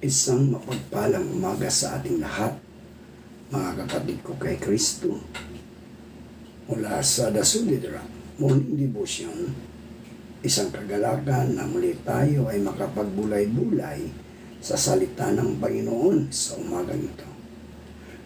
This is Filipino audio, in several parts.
Isang mapagpalang umaga sa ating lahat, mga kapatid ko kay Kristo. Mula sa The Solid Rock Morning Devotion, isang kagalakan na muli tayo ay makapagbulay-bulay sa salita ng Panginoon sa umagang ito.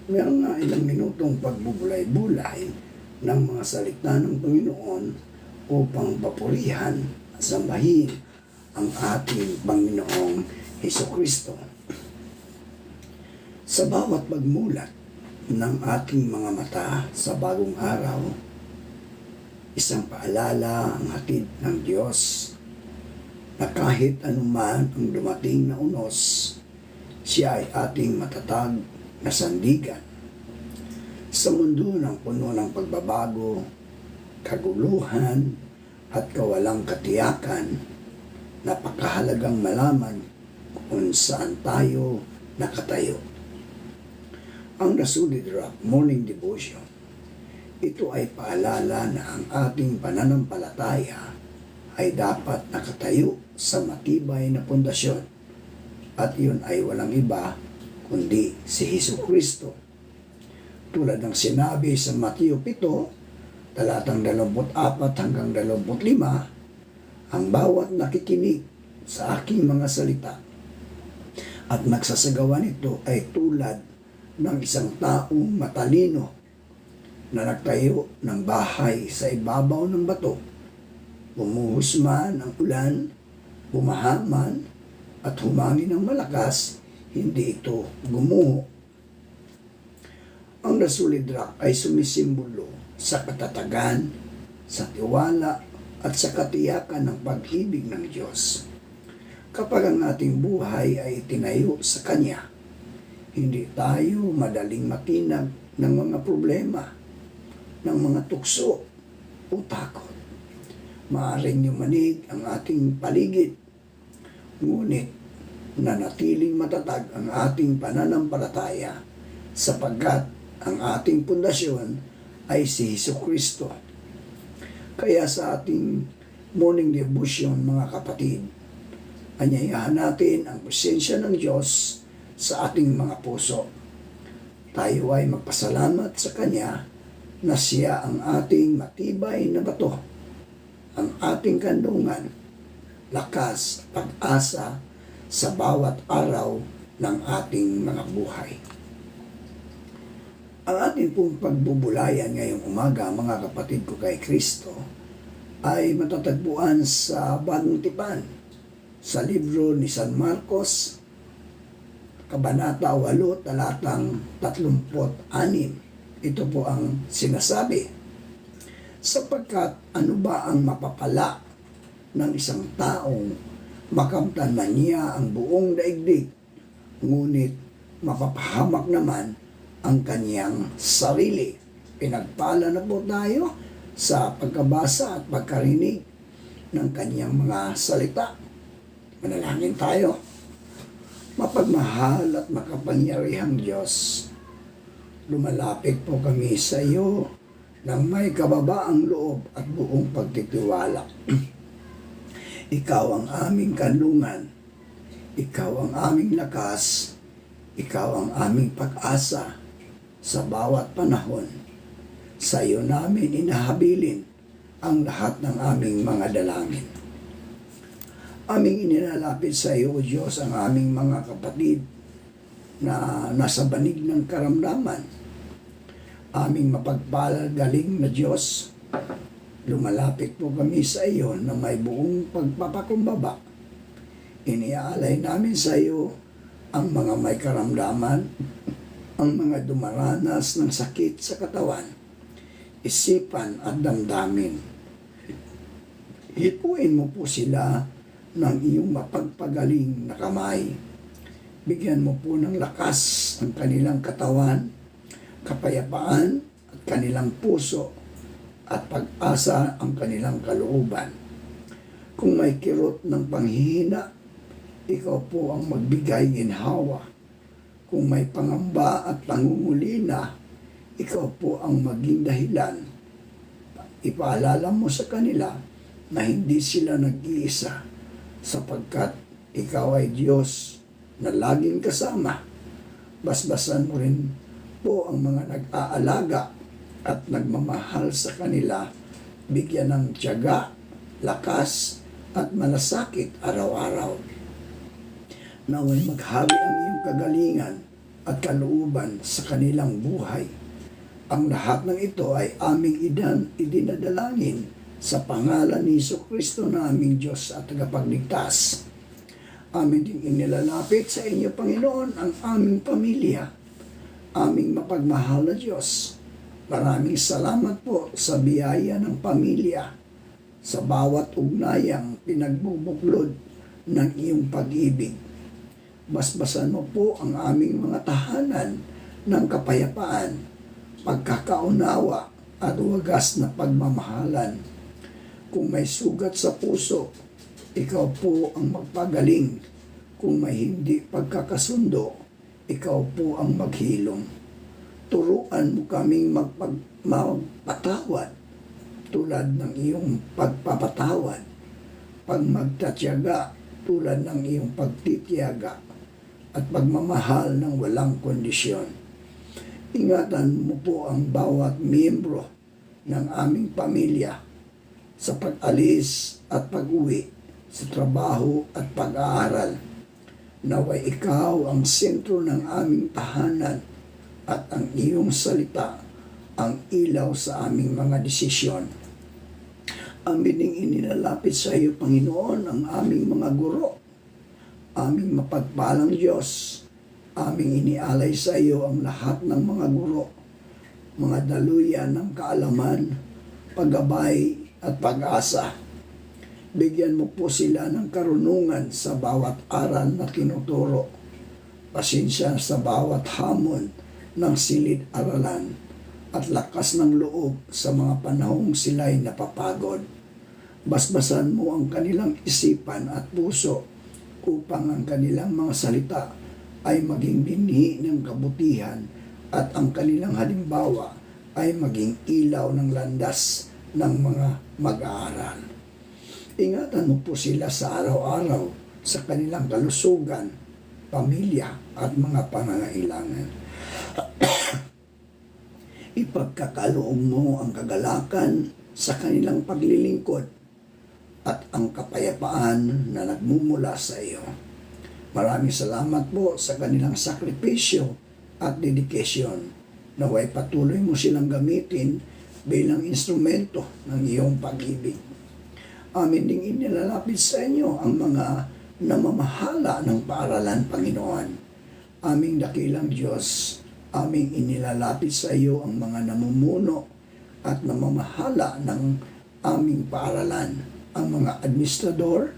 Meron na ilang minutong pagbubulay-bulay ng mga salita ng Panginoon upang papurihan at sambahin ang ating Panginoong Hesukristo. Sa bawat pagmulat ng ating mga mata sa bagong araw, isang paalala ang hatid ng Diyos na kahit anuman ang dumating na unos, siya ay ating matatag na sandigan. Sa mundo ng puno ng pagbabago, kaguluhan at kawalang katiyakan, napakahalagang malaman kung saan tayo nakatayo. Ang The Solid Rock Morning Devotion, ito ay paalala na ang ating pananampalataya ay dapat nakatayo sa matibay na pundasyon, at iyon ay walang iba kundi si Hesukristo. Tulad ng sinabi sa Mateo 7, talatang 24 hanggang 25, ang bawat nakikinig sa aking mga salita at nagsasagawa nito ay tulad ng isang taong matalino na nagtayo ng bahay sa ibabaw ng bato. Bumuhos man ang ulan, bumaha man, at humangin ng malakas, hindi ito gumuho. Ang The Solid Rock ay sumisimbolo sa katatagan, sa tiwala, at sa katiyakan ng pag-ibig ng Diyos. Kapag ang ating buhay ay itinayo sa Kanya, hindi tayo madaling matinag ng mga problema, ng mga tukso o takot. Maaaring yumanig ang ating paligid, ngunit nanatiling matatag ang ating pananampalataya sapagkat ang ating pundasyon ay si Hesukristo. Kaya sa ating morning devotion, mga kapatid, anyayahan natin ang presensya ng Diyos sa ating mga puso. Tayo ay magpasalamat sa Kanya na siya ang ating matibay na bato, ang ating kandungan, lakas, pag-asa sa bawat araw ng ating mga buhay. Ang ating pong pagbubulayan ngayong umaga, mga kapatid ko kay Kristo, ay matatagpuan sa Bagong Tipan, sa libro ni San Marcos, Kabanata 8, talatang 36. Ito po ang sinasabi. Sapagkat ano ba ang mapapala ng isang taong makamtan man niya ang buong daigdig, ngunit mapapahamak naman ang kanyang sarili. Pinagpala na po tayo sa pagkabasa at pagkarinig ng kanyang mga salita. Manalangin tayo. Mapagmahal at makapangyarihang Diyos, lumalapit po kami sa iyo ng may kababaang loob at buong pagtitiwala. Ikaw ang aming kanlungan, ikaw ang aming lakas, ikaw ang aming pag-asa sa bawat panahon. Sa iyo namin inahabilin ang lahat ng aming mga dalangin. Aming inilalapit sa iyo, O Diyos, ang aming mga kapatid na nasa banig ng karamdaman. Aming mapagpagaling na Diyos, lumalapit po kami sa iyo na may buong pagpapakumbaba. Iniaalay namin sa iyo ang mga may karamdaman, ang mga dumaranas ng sakit sa katawan, isipan at damdamin. Hipuin mo po sila ng iyong mapagpagaling na kamay. Bigyan mo po ng lakas ang kanilang katawan, kapayapaan at kanilang puso, at pag-asa ang kanilang kalooban. Kung may kirot ng panghihina, ikaw po ang magbigay ginhawa. Kung may pangamba at pangungulina, ikaw po ang maging dahilan. Ipaalala mo sa kanila na hindi sila nag-iisa, sapagkat ikaw ay Diyos na laging kasama. Basbasan mo rin po ang mga nag-aalaga at nagmamahal sa kanila, bigyan ng tiyaga, lakas, at malasakit araw-araw. Naway maghari ang iyong kagalingan at kalooban sa kanilang buhay. Ang lahat ng ito ay aming idinadalangin sa pangalan ni Jesucristo na aming Diyos at tagapagligtas. Amin din inilalapit sa inyo, Panginoon, ang aming pamilya, aming mapagmahal na Diyos. Maraming salamat po sa biyaya ng pamilya, sa bawat ugnayang pinagbubuklod ng iyong pag-ibig. Basbasan mo po ang aming mga tahanan ng kapayapaan, pagkakaunawa at wagas na pagmamahalan. Kung may sugat sa puso, ikaw po ang magpagaling. Kung may hindi pagkakasundo, ikaw po ang maghilom. Turuan mo kaming magpatawad tulad ng iyong pagpapatawad, pagmagtatyaga tulad ng iyong pagtitiyaga, at pagmamahal ng walang kondisyon. Ingatan mo po ang bawat miyembro ng aming pamilya sa pag-alis at pag-uwi, sa trabaho at pag-aaral. Naway ikaw ang sentro ng aming tahanan at ang iyong salita ang ilaw sa aming mga desisyon. Amin ding inilalapit sa iyo, Panginoon, ang aming mga guro, aming mapagpalang Diyos. Aming inialay sa iyo ang lahat ng mga guro, mga daluyan ng kaalaman, paggabay at pag-asa. Bigyan mo po sila ng karunungan sa bawat aral na tinuturo, pasensya sa bawat hamon ng silid-aralan, at lakas ng loob sa mga panahong sila'y napapagod. Basbasan mo ang kanilang isipan at puso upang ang kanilang mga salita ay maging binhi ng kabutihan at ang kanilang halimbawa ay maging ilaw ng landas ng mga mag-aaral. Ingatan mo po sila sa araw-araw sa kanilang kalusugan, pamilya at mga pangangailangan. Ipagkakaloob mo ang kagalakan sa kanilang paglilingkod at ang kapayapaan na nagmumula sa iyo. Maraming salamat po sa kanilang sakripisyo at dedikasyon. Naway patuloy mo silang gamitin bilang instrumento ng iyong pag-ibig. Amin ding inilalapit sa inyo ang mga namamahala ng paaralan, Panginoon. Aming dakilang Diyos, aming inilalapit sa iyo ang mga namumuno at namamahala ng aming paaralan, ang mga administrador,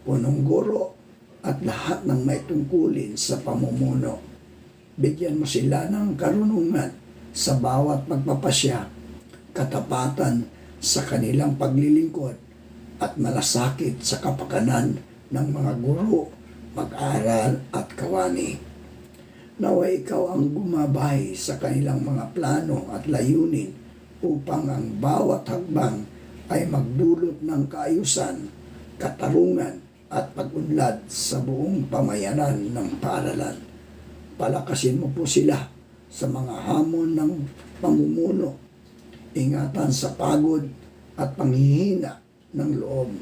punong guro, at lahat ng may tungkulin sa pamumuno. Bigyan mo sila ng karunungan sa bawat pagpapasya, katapatan sa kanilang paglilingkod, at malasakit sa kapakanan ng mga guro, mag-aral at kawani. Naway ikaw ang gumabay sa kanilang mga plano at layunin upang ang bawat hakbang ay magdulot ng kaayusan, katarungan at pag-unlad sa buong pamayanan ng paaralan. Palakasin mo po sila sa mga hamon ng pamumuno, ingatan sa pagod at panghihina ng loob,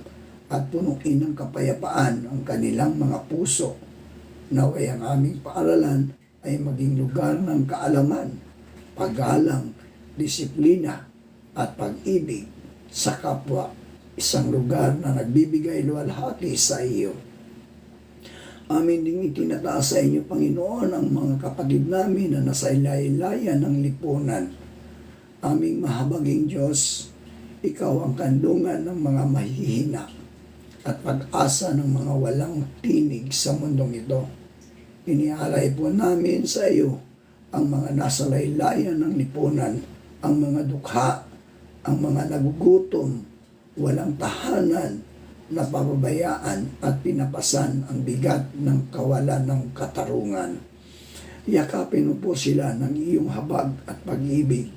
at punuin ng kapayapaan ang kanilang mga puso. Naway ang aming paaralan ay maging lugar ng kaalaman, paggalang, disiplina at pag-ibig sa kapwa, isang lugar na nagbibigay luwalhati sa iyo. Amin ding itinataas sa inyo, Panginoon, ang mga kapatid namin na nasa ilaylayan ng lipunan. Aming mahabaging Diyos, ikaw ang kandungan ng mga mahihina at pag-asa ng mga walang tinig sa mundong ito. Inialay po namin sa iyo ang mga nasa laylayan ng lipunan, ang mga dukha, ang mga nagugutom, walang tahanan, napapabayaan at pinapasan ang bigat ng kawalan ng katarungan. Yakapin mo po sila ng iyong habag at pag-ibig.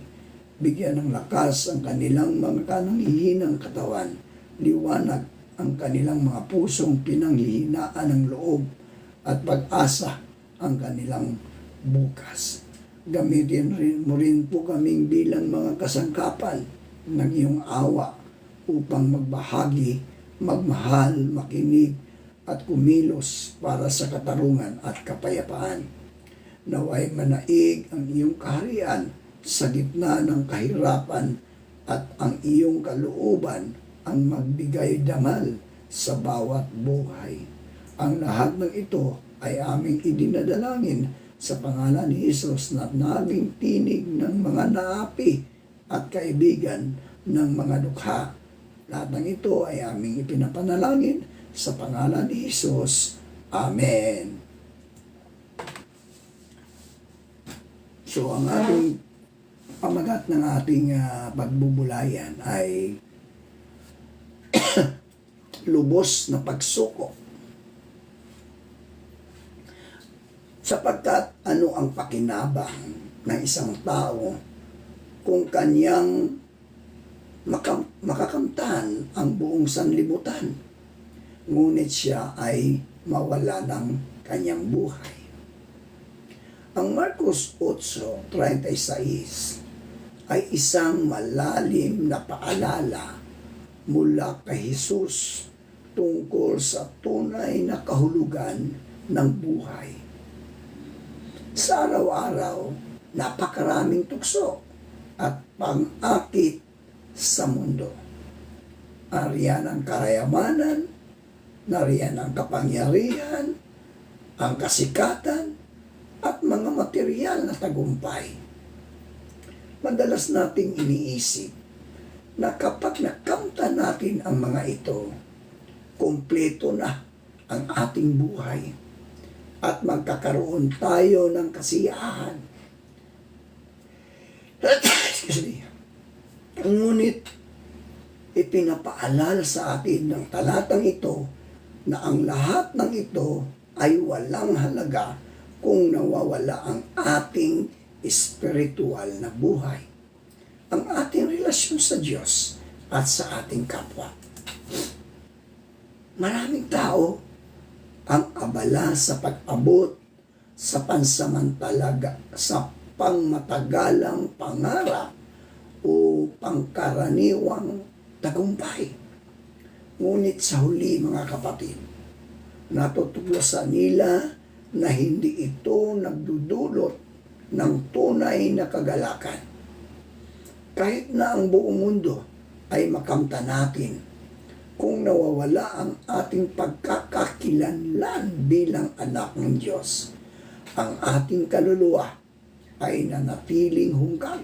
Bigyan ng lakas ang kanilang mga kananghihinang katawan, liwanag ang kanilang mga pusong pinanghihinaan ng loob, at pag-asa ang kanilang bukas. Gamitin mo rin po kaming bilang mga kasangkapan ng iyong awa upang magbahagi, magmahal, makinig at kumilos para sa katarungan at kapayapaan. Naway manaig ang iyong kaharian sa gitna ng kahirapan at ang iyong kalooban ang magbigay dangal sa bawat buhay. Ang lahat ng ito ay aming idinadalangin sa pangalan ni Jesus na naging tinig ng mga naapi at kaibigan ng mga dukha. Lahat ng ito ay aming ipinapanalangin sa pangalan ni Jesus. Amen. So ang ating pamagat ng ating pagbubulayan ay lubos na pagsuko. Sapagkat ano ang pakinabang ng isang tao kung kanyang makakamtan ang buong sanlibutan, ngunit siya ay mawala ng kanyang buhay. Ang Marcos 8:36 ay isang malalim na paalala mula kay Jesus tungkol sa tunay na kahulugan ng buhay. Sa araw-araw, napakaraming tukso at pang-akit sa mundo. Nariyan ang kayamanan, nariyan ang kapangyarihan, ang kasikatan, at mga material na tagumpay. Madalas nating iniisip na kapag nakamtan natin ang mga ito, kumpleto na ang ating buhay at magkakaroon tayo ng kasiyahan. Excuse me. Ngunit ipinapaalala sa atin ng talatang ito na ang lahat ng ito ay walang halaga kung nawawala ang ating espiritual na buhay, ang ating relasyon sa Diyos at sa ating kapwa. Maraming tao ang abala sa pag-abot sa pangmatagalang pangarap o pangkaraniwang tagumpay. Ngunit sa huli, mga kapatid, natutuklasan nila na hindi ito nagdudulot ng tunay na kagalakan. Kahit na ang buong mundo ay makamtan natin, kung nawawala ang ating pagkakakilanlan bilang anak ng Diyos, ang ating kaluluwa ay nanatiling hungkag.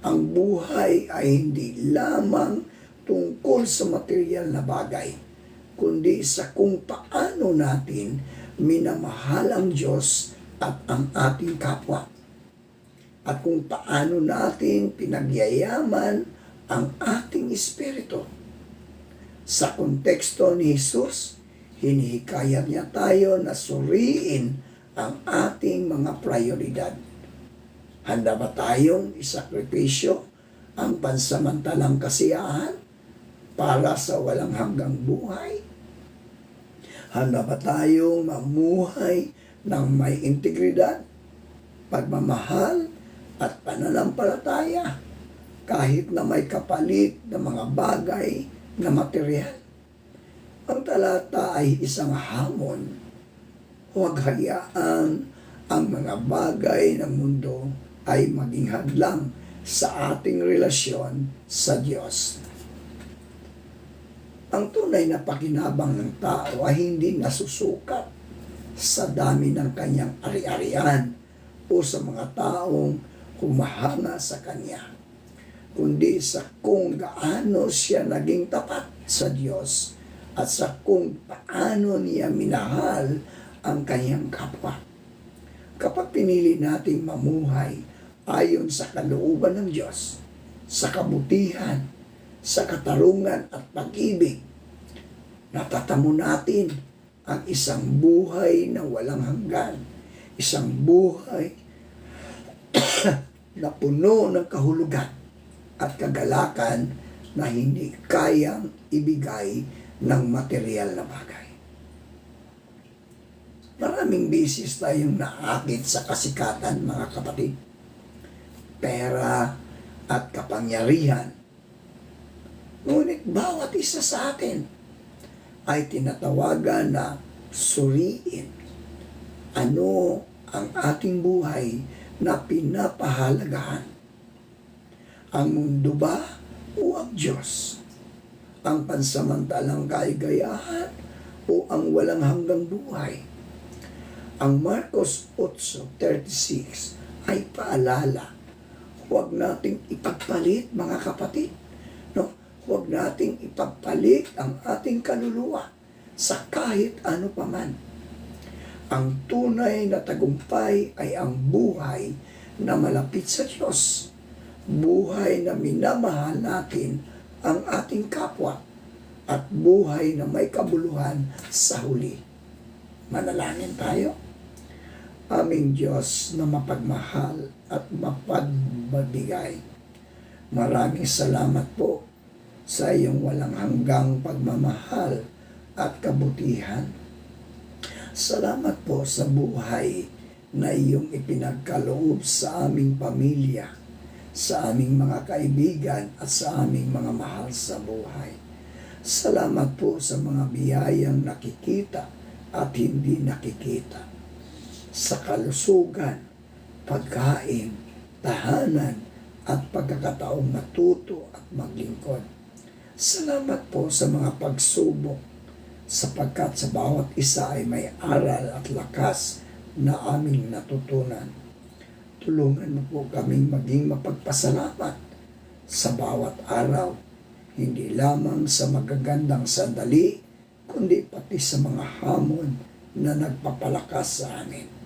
Ang buhay ay hindi lamang tungkol sa material na bagay, kundi sa kung paano natin minamahal ang Diyos at ang ating kapwa, at kung paano natin pinagyayaman ang ating espiritu. Sa konteksto ni Jesus, hinihikayat niya tayo na suriin ang ating mga prioridad. Handa ba tayong isakripisyo ang pansamantalang kasiyahan para sa walang hanggang buhay? Handa ba tayong mamuhay ng may integridad, pagmamahal at pananampalataya kahit na may kapalit na mga bagay na material? Ang talata ay isang hamon. Huwag hayaan ang mga bagay ng mundo ay maging hadlang sa ating relasyon sa Diyos. Ang tunay na pakinabang ng tao ay hindi nasusukat sa dami ng kanyang ari-arian o sa mga taong humahanga sa kanya, kundi sa kung gaano siya naging tapat sa Diyos at sa kung paano niya minahal ang kanyang kapwa. Kapag pinili nating mamuhay ayon sa kalooban ng Diyos, sa kabutihan, sa katarungan at pag-ibig, natatamo natin ang isang buhay na walang hanggan, isang buhay na puno ng kahulugan at kagalakan na hindi kayang ibigay ng material na bagay. Maraming bisis tayong naakit sa kasikatan, mga kapatid. Pera at kapangyarihan. Ngunit bawat isa sa atin ay tinatawagan na suriin ano ang ating buhay na pinapahalagahan. Ang mundo ba o ang Diyos? Ang pansamantalang kaligayahan o ang walang hanggang buhay? Ang Marcos 8:36 ay paalala. Huwag nating ipagpalit, mga kapatid. No? Huwag nating ipagpalit ang ating kaluluwa sa kahit ano paman. Ang tunay na tagumpay ay ang buhay na malapit sa Diyos. Buhay na minamahal natin ang ating kapwa at buhay na may kabuluhan sa huli. Manalangin tayo. Aming Diyos na mapagmahal at mapagbigay. Maraming salamat po sa iyong walang hanggang pagmamahal at kabutihan. Salamat po sa buhay na iyong ipinagkaloob sa aming pamilya, sa aming mga kaibigan at sa aming mga mahal sa buhay. Salamat po sa mga biyayang nakikita at hindi nakikita. Sa kalusugan, pagkain, tahanan, at pagkakataong matuto at maglingkod. Salamat po sa mga pagsubok, sapagkat sa bawat isa ay may aral at lakas na aming natutunan. Tulungan mo po kaming maging mapagpasalamat sa bawat araw, hindi lamang sa magagandang sandali, kundi pati sa mga hamon na nagpapalakas sa amin.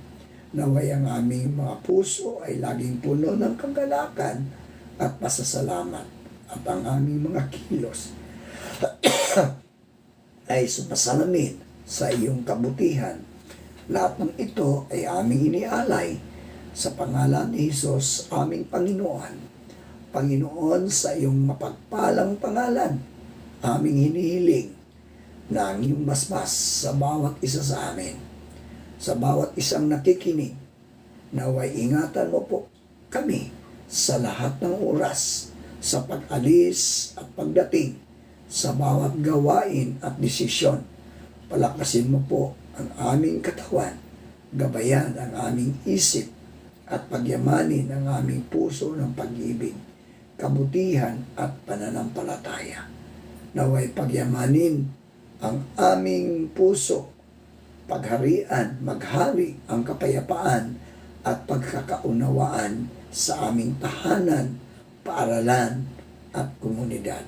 Naway ang aming mga puso ay laging puno ng kagalakan at pasasalamat, at ang aming mga kilos ay sumasalamin sa iyong kabutihan. Lahat ng ito ay aming inialay sa pangalan ni Jesus, aming Panginoon. Panginoon, sa iyong mapagpalang pangalan, aming hinihiling na ang iyong basbas sa bawat isa sa amin, sa bawat isang nakikinig. Naway ingatan mo po kami sa lahat ng oras, sa pag-alis at pagdating, sa bawat gawain at desisyon. Palakasin mo po ang aming katawan, gabayan ang aming isip, at pagyamanin ang aming puso ng pag-ibig, kabutihan at pananampalataya. Naway pagyamanin ang aming puso, pagharian, maghari ang kapayapaan at pagkakaunawaan sa aming tahanan, paaralan at komunidad.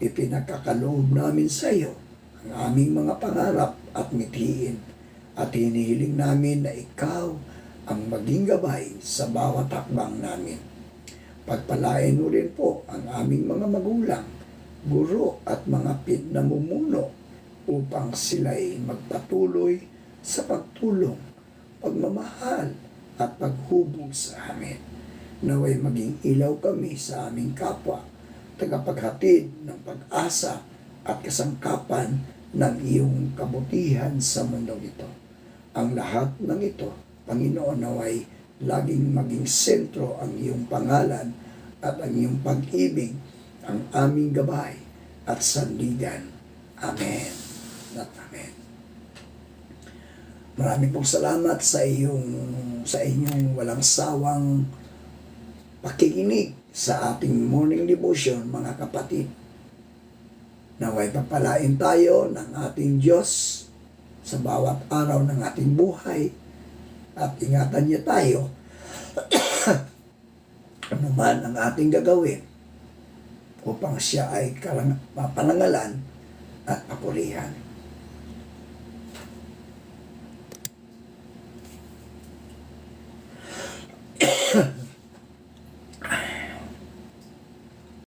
Ipinagkakaloob namin sa iyo ang aming mga pangarap at mithiin, at hinihiling namin na ikaw ang maging gabay sa bawat hakbang namin. Pagpalain mo rin po ang aming mga magulang, guro at mga namumuno upang sila'y magpatuloy sa pagtulong, pagmamahal at paghubog sa amin. Naway maging ilaw kami sa aming kapwa, tagapaghatid ng pag-asa at kasangkapan ng iyong kabutihan sa mundong ito. Ang lahat ng ito, Panginoon, naway laging maging sentro ang iyong pangalan at ang iyong pag-ibig, ang aming gabay at sandigan. Amen. Amen. Maraming pong salamat sa inyong walang sawang pakikinig sa ating morning devotion, mga kapatid. Naway pagpalain tayo ng ating Diyos sa bawat araw ng ating buhay, at ingatan niya tayo ano man ang ating gagawin upang siya ay maparangalan at papurihan.